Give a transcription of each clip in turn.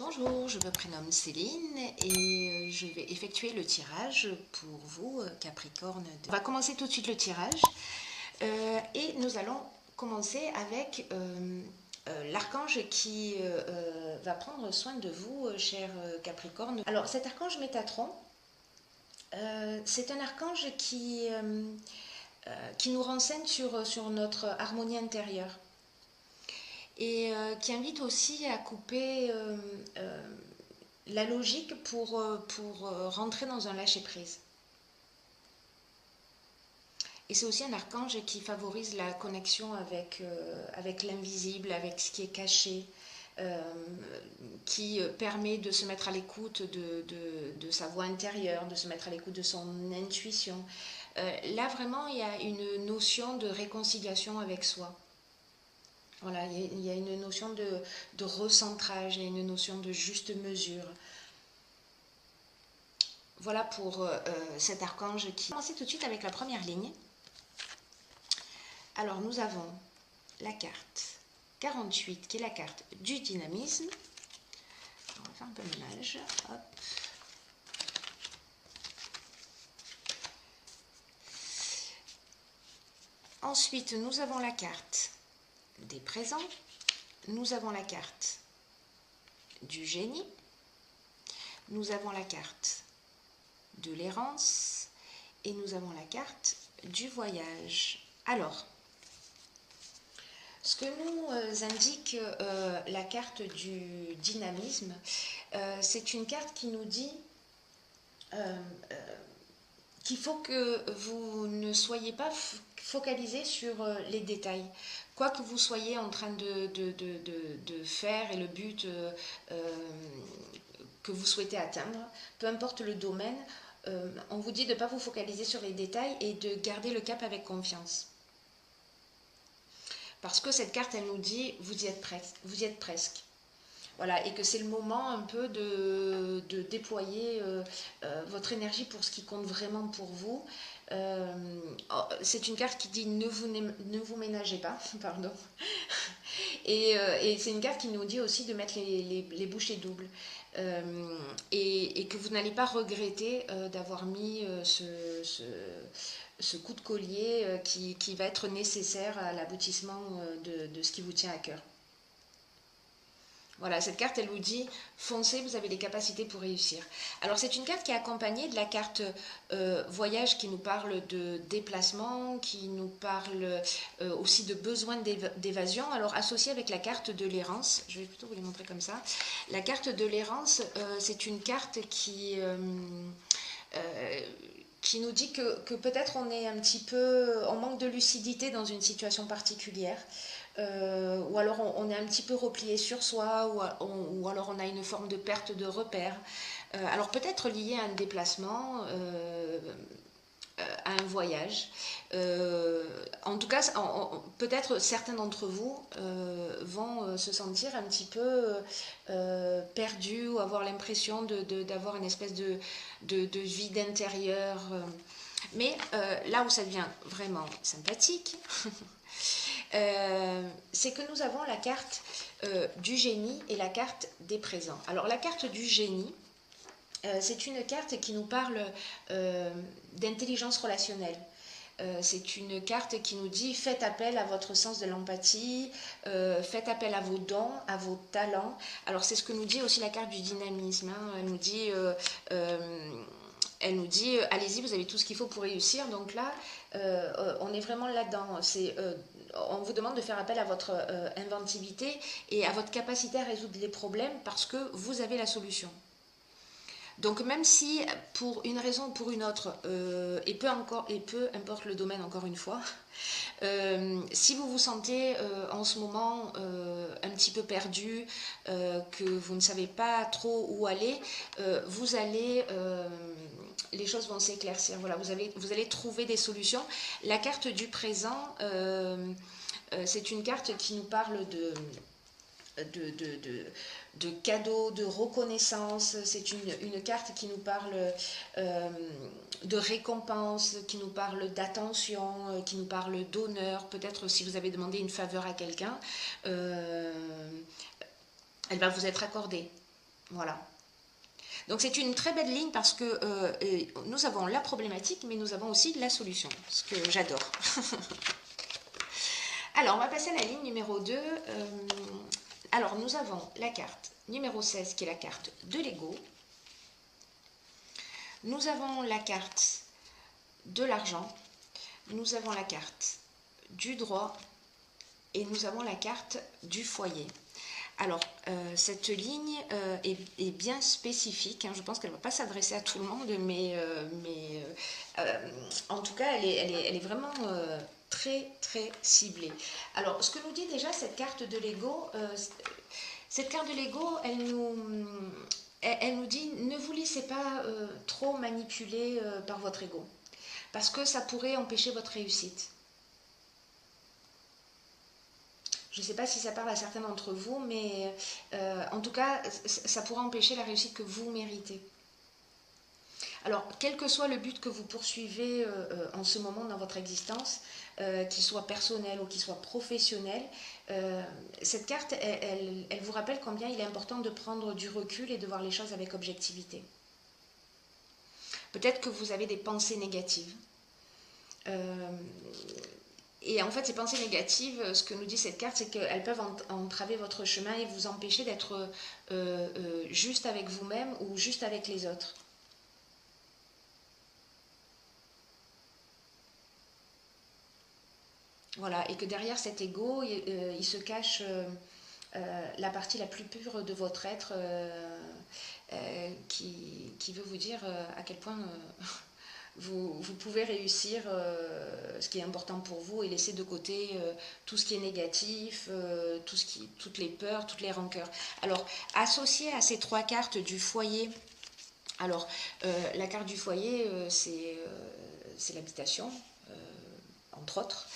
Bonjour, je me prénomme Céline et je vais effectuer le tirage pour vous, Capricorne. On va commencer tout de suite le tirage et nous allons commencer avec l'archange qui va prendre soin de vous, cher Capricorne. Alors cet archange Métatron, c'est un archange qui nous renseigne sur notre harmonie intérieure et qui invite aussi à couper la logique pour rentrer dans un lâcher-prise. Et c'est aussi un archange qui favorise la connexion avec l'invisible, avec ce qui est caché, qui permet de se mettre à l'écoute de sa voix intérieure, de se mettre à l'écoute de son intuition. Là, vraiment, il y a une notion de réconciliation avec soi. Voilà, il y a une notion de recentrage, il y a une notion de juste mesure. Voilà pour cet archange qui... On va commencer tout de suite avec la première ligne. Alors nous avons la carte 48 qui est la carte du dynamisme. On va faire un peu le ménage. Hop. Ensuite nous avons la carte des présents. Nous avons la carte du génie. Nous avons la carte de l'errance et nous avons la carte du voyage. Alors, ce que nous indique la carte du dynamisme, c'est une carte qui nous dit qu'il faut que vous ne soyez pas focalisé sur les détails. Quoi que vous soyez en train de faire et le but que vous souhaitez atteindre, peu importe le domaine, on vous dit de ne pas vous focaliser sur les détails et de garder le cap avec confiance. Parce que cette carte, elle nous dit, vous y êtes presque. Voilà, et que c'est le moment un peu de déployer votre énergie pour ce qui compte vraiment pour vous. C'est une carte qui dit ne vous ménagez pas, pardon. Et c'est une carte qui nous dit aussi de mettre les bouchées doubles. Et que vous n'allez pas regretter d'avoir mis ce coup de collier qui va être nécessaire à l'aboutissement de ce qui vous tient à cœur. Voilà, cette carte, elle vous dit, foncez, vous avez les capacités pour réussir. Alors, c'est une carte qui est accompagnée de la carte voyage qui nous parle de déplacement, qui nous parle aussi de besoin d'évasion. Alors, associée avec la carte de l'errance, je vais plutôt vous les montrer comme ça. La carte de l'errance, c'est une carte qui nous dit que peut-être on est un petit peu en manque de lucidité dans une situation particulière. Ou alors on est un petit peu replié sur soi, ou alors on a une forme de perte de repère. Alors peut-être lié à un déplacement, à un voyage. En tout cas, peut-être certains d'entre vous vont se sentir un petit peu perdus ou avoir l'impression d'avoir une espèce de vide intérieur. Mais là où ça devient vraiment sympathique, c'est que nous avons la carte du génie et la carte des présents. Alors la carte du génie, c'est une carte qui nous parle d'intelligence relationnelle. C'est une carte qui nous dit faites appel à votre sens de l'empathie, faites appel à vos dons, à vos talents. Alors c'est ce que nous dit aussi la carte du dynamisme. Hein. Elle nous dit allez-y, vous avez tout ce qu'il faut pour réussir. Donc là, on est vraiment là-dedans. On vous demande de faire appel à votre inventivité et à votre capacité à résoudre les problèmes parce que vous avez la solution. Donc même si pour une raison ou pour une autre, et peu importe le domaine encore une fois, si vous vous sentez en ce moment un petit peu perdu, que vous ne savez pas trop où aller, les choses vont s'éclaircir. Voilà, vous allez trouver des solutions. La carte du présent, c'est une carte qui nous parle de cadeaux, de reconnaissance. C'est une carte qui nous parle de récompense, qui nous parle d'attention, qui nous parle d'honneur. Peut-être si vous avez demandé une faveur à quelqu'un, elle va vous être accordée. Voilà. Donc c'est une très belle ligne parce que nous avons la problématique, mais nous avons aussi la solution, ce que j'adore. Alors, on va passer à la ligne numéro 2. Alors, nous avons la carte numéro 16 qui est la carte de l'ego. Nous avons la carte de l'argent. Nous avons la carte du droit et nous avons la carte du foyer. Alors, cette ligne est bien spécifique. Hein. Je pense qu'elle ne va pas s'adresser à tout le monde, mais en tout cas, elle est vraiment très, très ciblée. Alors, ce que nous dit déjà cette carte de l'ego, elle nous dit ne vous laissez pas trop manipuler par votre ego, parce que ça pourrait empêcher votre réussite. Je ne sais pas si ça parle à certains d'entre vous, mais en tout cas, ça pourra empêcher la réussite que vous méritez. Alors, quel que soit le but que vous poursuivez en ce moment dans votre existence, qu'il soit personnel ou qu'il soit professionnel, cette carte, elle vous rappelle combien il est important de prendre du recul et de voir les choses avec objectivité. Peut-être que vous avez des pensées négatives. Et en fait, ces pensées négatives, ce que nous dit cette carte, c'est qu'elles peuvent entraver votre chemin et vous empêcher d'être juste avec vous-même ou juste avec les autres. Voilà, et que derrière cet ego, il se cache la partie la plus pure de votre être qui veut vous dire à quel point vous pouvez réussir ce qui est important pour vous et laisser de côté tout ce qui est négatif, toutes les peurs, toutes les rancœurs. Alors, associé à ces trois cartes du foyer, alors la carte du foyer, c'est l'habitation, entre autres,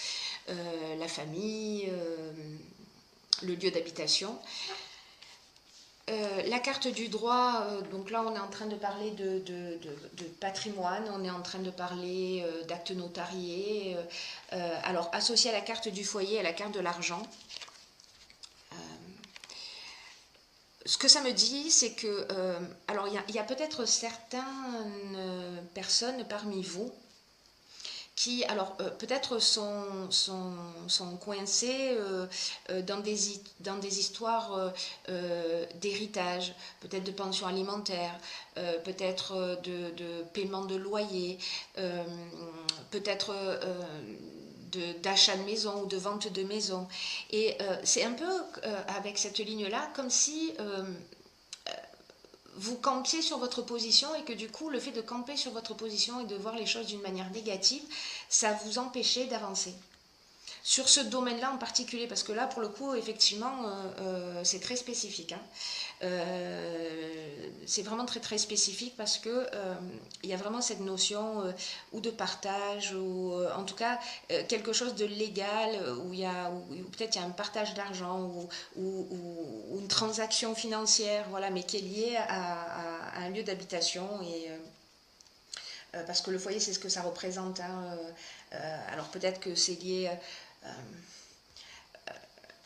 la famille, le lieu d'habitation. La carte du droit, donc là on est en train de parler de patrimoine, on est en train de parler d'actes notariés. Alors associé à la carte du foyer, à la carte de l'argent, ce que ça me dit, c'est que, alors il y a peut-être certaines personnes parmi vous qui, alors peut-être sont coincés dans des histoires d'héritage, peut-être de pension alimentaire, peut-être de paiement de loyer, peut-être d'achat de maison ou de vente de maison. Et c'est un peu avec cette ligne-là comme si vous campiez sur votre position et que du coup le fait de camper sur votre position et de voir les choses d'une manière négative, ça vous empêchait d'avancer. Sur ce domaine-là en particulier, parce que là pour le coup effectivement c'est très spécifique. Hein. C'est vraiment très très spécifique parce que il y a vraiment cette notion ou de partage ou en tout cas quelque chose de légal où peut-être il y a un partage d'argent ou une transaction financière, voilà, mais qui est liée à un lieu d'habitation et parce que le foyer c'est ce que ça représente. Hein, alors peut-être que c'est lié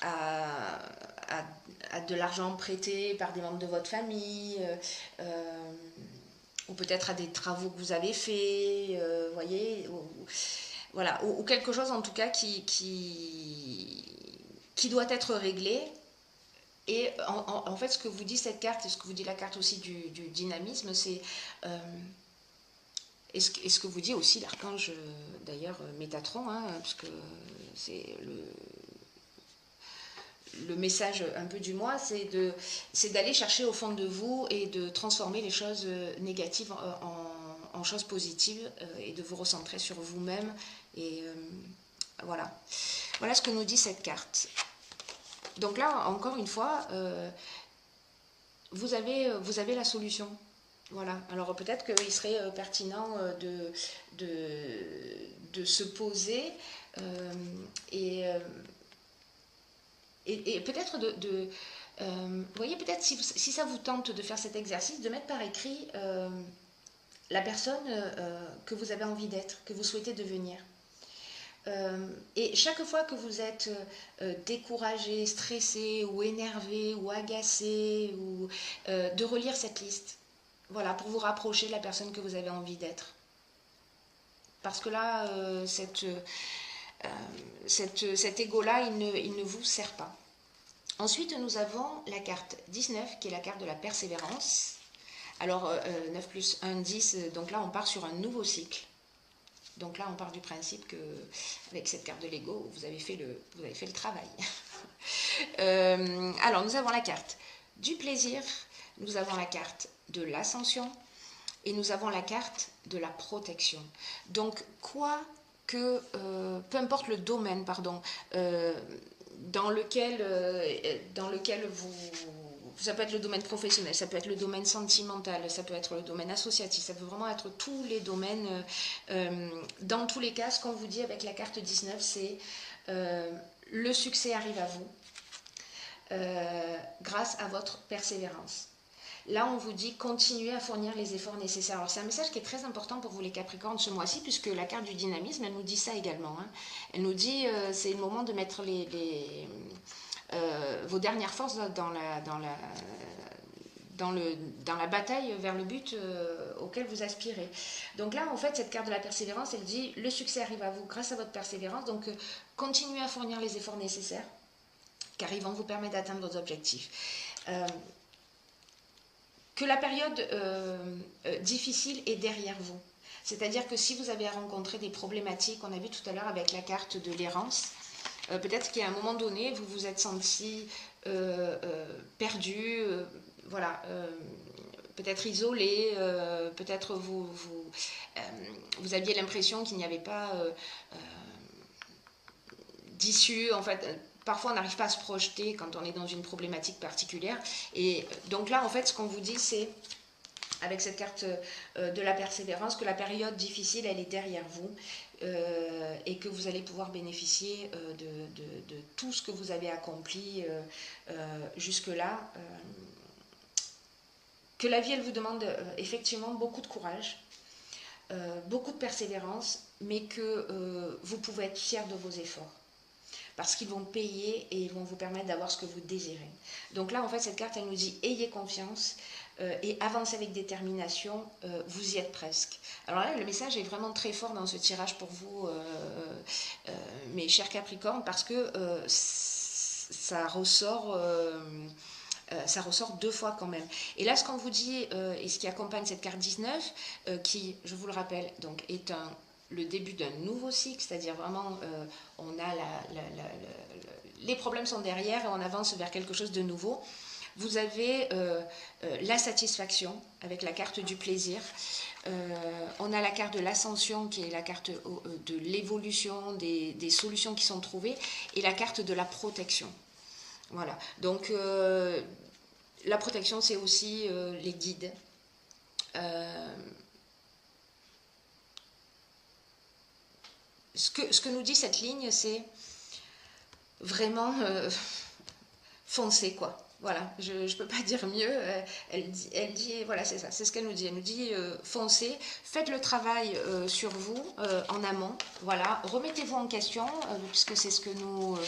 à de l'argent prêté par des membres de votre famille, ou peut-être à des travaux que vous avez faits, voyez, voilà, ou quelque chose en tout cas qui doit être réglé. Et en fait, ce que vous dit cette carte, et ce que vous dit la carte aussi du dynamisme, c'est... et ce que vous dit aussi l'archange, d'ailleurs, Métatron, hein, parce que c'est le message un peu du mois, c'est d'aller chercher au fond de vous et de transformer les choses négatives en choses positives et de vous recentrer sur vous-même. Et voilà. Voilà ce que nous dit cette carte. Donc là, encore une fois, vous avez la solution. Voilà. Alors peut-être qu'il serait pertinent de se poser et peut-être vous voyez, peut-être si ça vous tente de faire cet exercice, de mettre par écrit la personne que vous avez envie d'être, que vous souhaitez devenir. Et chaque fois que vous êtes découragé, stressé ou énervé ou agacé, ou, de relire cette liste. Voilà, pour vous rapprocher de la personne que vous avez envie d'être. Parce que là, cet ego-là, il ne vous sert pas. Ensuite, nous avons la carte 19, qui est la carte de la persévérance. Alors, 9 plus 1, 10, donc là, on part sur un nouveau cycle. Donc là, on part du principe que, avec cette carte de l'ego, vous avez fait le travail. Alors, nous avons la carte du plaisir, nous avons la carte de l'ascension et nous avons la carte de la protection. Donc, peu importe le domaine, dans lequel ça peut être le domaine professionnel, ça peut être le domaine sentimental, ça peut être le domaine associatif, ça peut vraiment être tous les domaines. Dans tous les cas, ce qu'on vous dit avec la carte 19, c'est le succès arrive à vous grâce à votre persévérance. Là, on vous dit continuez à fournir les efforts nécessaires. Alors, c'est un message qui est très important pour vous les Capricornes ce mois-ci, puisque la carte du dynamisme, elle nous dit ça également. Hein. Elle nous dit c'est le moment de mettre vos dernières forces dans la bataille vers le but auquel vous aspirez. Donc là, en fait, cette carte de la persévérance, elle dit le succès arrive à vous grâce à votre persévérance. Donc, continuez à fournir les efforts nécessaires, car ils vont vous permettre d'atteindre vos objectifs. Que la période difficile est derrière vous. C'est-à-dire que si vous avez rencontré des problématiques, on a vu tout à l'heure avec la carte de l'errance, peut-être qu'à un moment donné, vous vous êtes senti perdu, voilà, peut-être isolé, peut-être vous aviez l'impression qu'il n'y avait pas d'issue, en fait. Parfois, on n'arrive pas à se projeter quand on est dans une problématique particulière. Et donc là, en fait, ce qu'on vous dit, c'est, avec cette carte de la persévérance, que la période difficile, elle est derrière vous et que vous allez pouvoir bénéficier de tout ce que vous avez accompli jusque-là. Que la vie, elle vous demande effectivement beaucoup de courage, beaucoup de persévérance, mais que vous pouvez être fiers de vos efforts. Parce qu'ils vont payer et ils vont vous permettre d'avoir ce que vous désirez. Donc là, en fait, cette carte, elle nous dit ayez confiance et avancez avec détermination, vous y êtes presque. Alors là, le message est vraiment très fort dans ce tirage pour vous, mes chers Capricornes, parce que ça ressort deux fois quand même. Et là, ce qu'on vous dit, et ce qui accompagne cette carte 19, qui, je vous le rappelle, donc est le début d'un nouveau cycle, c'est-à-dire vraiment, on a les problèmes sont derrière et on avance vers quelque chose de nouveau. Vous avez la satisfaction avec la carte du plaisir. On a la carte de l'ascension qui est la carte de l'évolution, des solutions qui sont trouvées, et la carte de la protection. Voilà, donc la protection, c'est aussi les guides. Ce que nous dit cette ligne, c'est vraiment foncer, quoi. Voilà, je ne peux pas dire mieux. Elle dit voilà, c'est ça, c'est ce qu'elle nous dit. Elle nous dit foncez, faites le travail sur vous en amont. Voilà, remettez-vous en question, puisque c'est ce que nous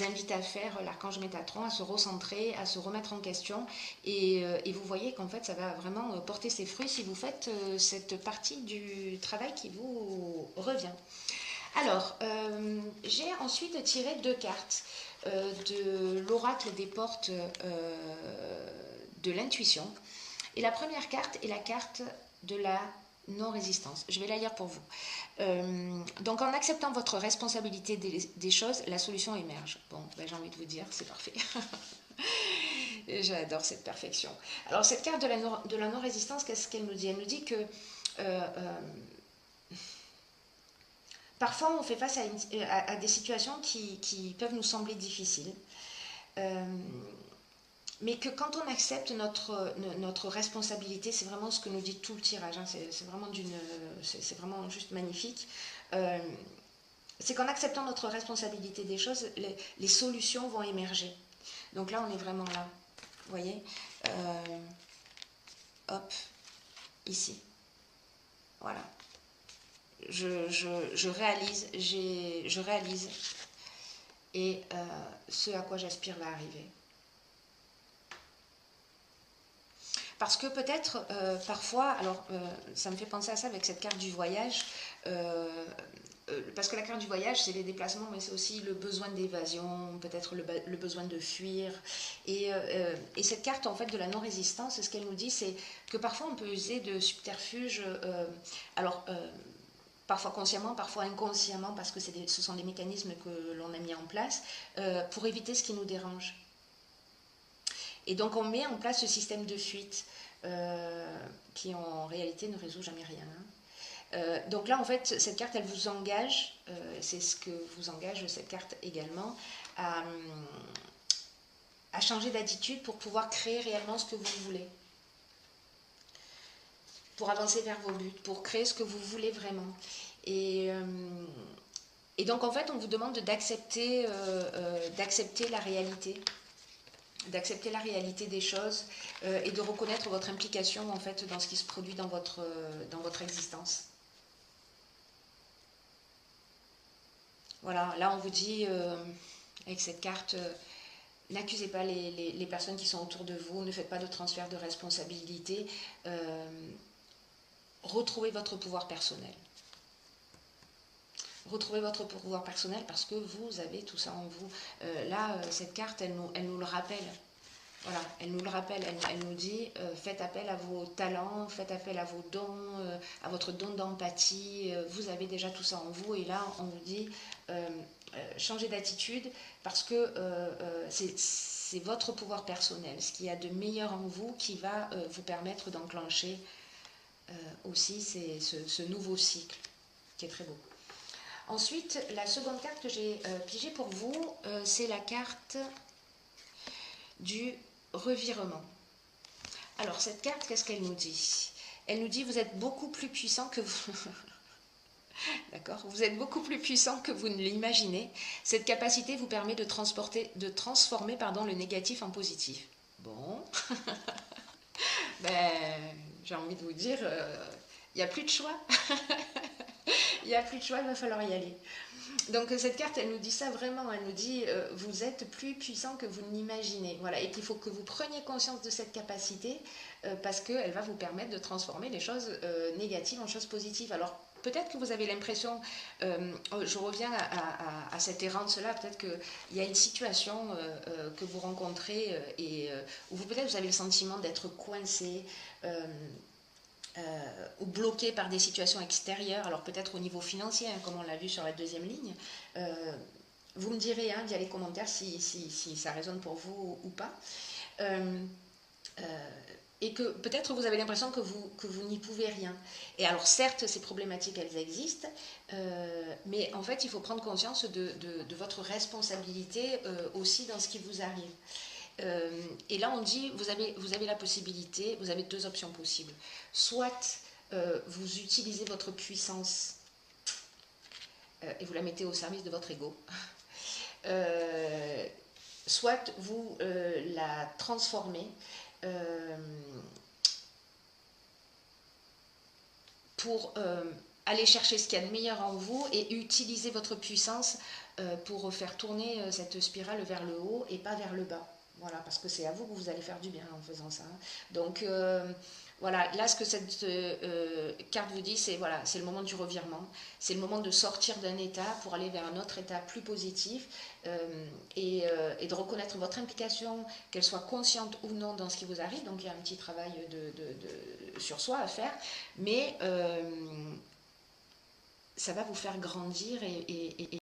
invite à faire l'archange Métatron, à se recentrer, à se remettre en question. Et vous voyez qu'en fait, ça va vraiment porter ses fruits si vous faites cette partie du travail qui vous revient. Alors, j'ai ensuite tiré 2 cartes de l'oracle des portes de l'intuition. Et la première carte est la carte de la non-résistance. Je vais la lire pour vous. Donc, en acceptant votre responsabilité des choses, la solution émerge. Bon, ben, j'ai envie de vous dire, c'est parfait. J'adore cette perfection. Alors, cette carte de la non-résistance, qu'est-ce qu'elle nous dit? Elle nous dit que parfois, on fait face à des situations qui peuvent nous sembler difficiles, mais que quand on accepte notre responsabilité, c'est vraiment ce que nous dit tout le tirage, hein, c'est vraiment juste magnifique, c'est qu'en acceptant notre responsabilité des choses, les solutions vont émerger. Donc là, on est vraiment là, vous voyez, hop, ici, voilà. je réalise, je réalise et ce à quoi j'aspire va arriver. Parce que peut-être, parfois, alors ça me fait penser à ça avec cette carte du voyage, parce que la carte du voyage, c'est les déplacements, mais c'est aussi le besoin d'évasion, peut-être le besoin de fuir. Et cette carte, en fait, de la non-résistance, ce qu'elle nous dit, c'est que parfois on peut user de subterfuges, alors parfois consciemment, parfois inconsciemment, parce que ce sont des mécanismes que l'on a mis en place, pour éviter ce qui nous dérange. Et donc on met en place ce système de fuite qui en réalité ne résout jamais rien. Donc là en fait cette carte elle vous engage, c'est ce que vous engage cette carte également, à changer d'attitude pour pouvoir créer réellement ce que vous voulez. Pour avancer vers vos buts, pour créer ce que vous voulez vraiment. Et donc en fait on vous demande d'accepter la réalité. D'accepter la réalité des choses et de reconnaître votre implication en fait dans ce qui se produit dans votre existence. Voilà, là on vous dit avec cette carte, n'accusez pas les personnes qui sont autour de vous, ne faites pas de transfert de responsabilité, retrouvez votre pouvoir personnel. Retrouvez votre pouvoir personnel parce que vous avez tout ça en vous. Là, cette carte, elle nous le rappelle. Voilà, elle nous le rappelle, elle nous dit faites appel à vos talents, faites appel à vos dons, à votre don d'empathie, vous avez déjà tout ça en vous et là on vous dit changez d'attitude parce que c'est votre pouvoir personnel, ce qu'il y a de meilleur en vous qui va vous permettre d'enclencher aussi ce nouveau cycle qui est très beau. Ensuite, la seconde carte que j'ai pigée pour vous, c'est la carte du revirement. Alors cette carte, qu'est-ce qu'elle nous dit? Elle nous dit vous êtes beaucoup plus puissant que vous. D'accord? Vous êtes beaucoup plus puissant que vous ne l'imaginez. Cette capacité vous permet de transformer le négatif en positif. Bon, ben, j'ai envie de vous dire, il n'y a plus de choix. Il n'y a plus de choix, il va falloir y aller. Donc cette carte, elle nous dit ça vraiment, elle nous dit vous êtes plus puissant que vous n'imaginez. Voilà, et qu'il faut que vous preniez conscience de cette capacité parce qu'elle va vous permettre de transformer les choses négatives en choses positives. Alors peut-être que vous avez l'impression, je reviens à cette errance-là, peut-être qu'il y a une situation que vous rencontrez où peut-être vous avez le sentiment d'être coincé. Ou bloqué par des situations extérieures, alors peut-être au niveau financier, hein, comme on l'a vu sur la deuxième ligne. Vous me direz via les commentaires si ça résonne pour vous ou pas. Et que peut-être vous avez l'impression que vous n'y pouvez rien. Et alors certes, ces problématiques, elles existent, mais en fait, il faut prendre conscience de votre responsabilité aussi dans ce qui vous arrive. Et là, on dit, vous avez la possibilité, vous avez deux options possibles. Soit vous utilisez votre puissance et vous la mettez au service de votre ego, soit vous la transformez pour aller chercher ce qu'il y a de meilleur en vous et utiliser votre puissance pour faire tourner cette spirale vers le haut et pas vers le bas. Voilà, parce que c'est à vous que vous allez faire du bien en faisant ça. Donc voilà, là ce que cette carte vous dit, c'est voilà, c'est le moment du revirement, c'est le moment de sortir d'un état pour aller vers un autre état plus positif et de reconnaître votre implication, qu'elle soit consciente ou non dans ce qui vous arrive. Donc il y a un petit travail sur soi à faire, mais ça va vous faire grandir et